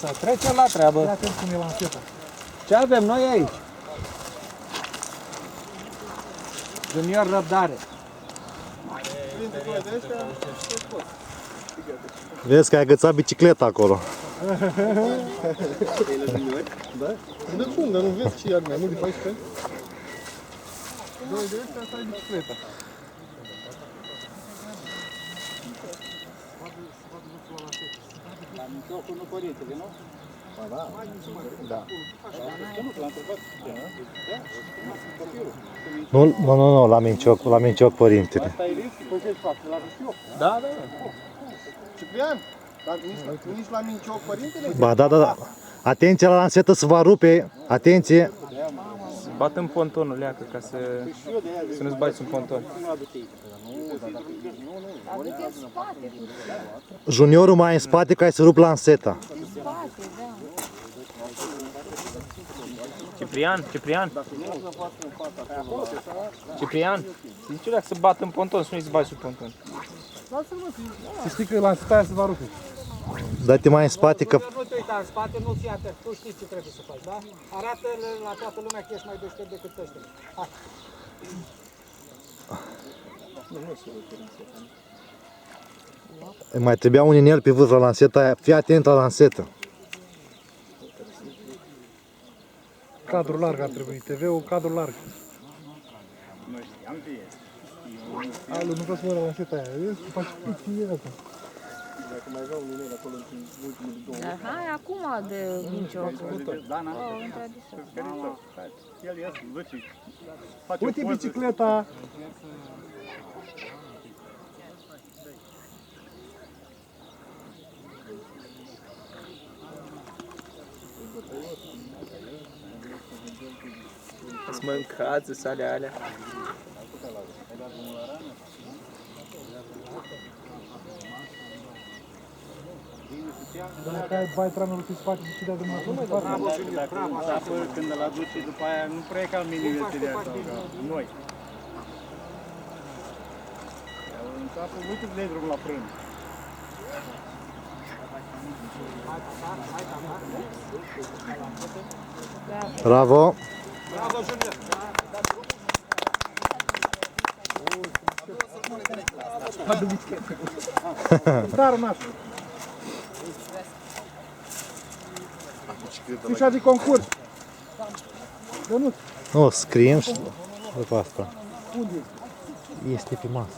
Să trecem la treabă. Ia atent cum e lanseta. Ce avem noi aici? Junior răbdare. Vezi că ai agățat bicicleta acolo. Da? De cum? Dar nu vezi ce are mai mult de 14? Doi de ăștia, asta e bicicleta. La mijlocul nu părintele, nu? Da. Da. Nu, la Mincioc părintele. Asta e risc, păi ce fac? La Mincioc? Da. Ciprian, dar nici la Mincioc părintele? Ba da. Atenție la lansetă, să vă rupe. Atenție. Bat în pontonul, leacă, ca să nu-ți bați în ponton. Aduce în spate. Juniorul mai în spate ca să rup lanseta. În spate, da. Ciprian, zice leacă să bată în ponton, să nu-i bați în ponton. Lasă-l mă, să știi că lanseta aia se va rupe. Dă-te mai în spate că... Nu te uita în spate, nu fii atent. Tu știi ce trebuie să faci, da? Arată-le la toată lumea că ești mai deștept decât ăștia. Hai. Mai trebuia un inel pe vârf la lanseta aia. Fii atent la lansetă. Cadru larg ar trebui, TV-ul cadru larg. Noi știam ce e. Alu, nu vreau să mă la lanseta aia, vezi? Tu faci ce e asta. Dacă mai avea un inel acolo în ultimele două. Dar hai acum de Minciocul. Dana, el ies, duce, face Uite o poză. bicicleta! Să mâncați, sale alea. Dacă ai bai tranul pe spate și dea dumneavoastră în spate. Dacă când îl aduce după aia, nu prea e ca mini-veteriar sau ca noi. În capă, uite de drum la frână. Bravo! Bravo, Junior! Starul nașul. Fișa de concurs. Dănuț. Nu, scriem și după asta. Este pe masă.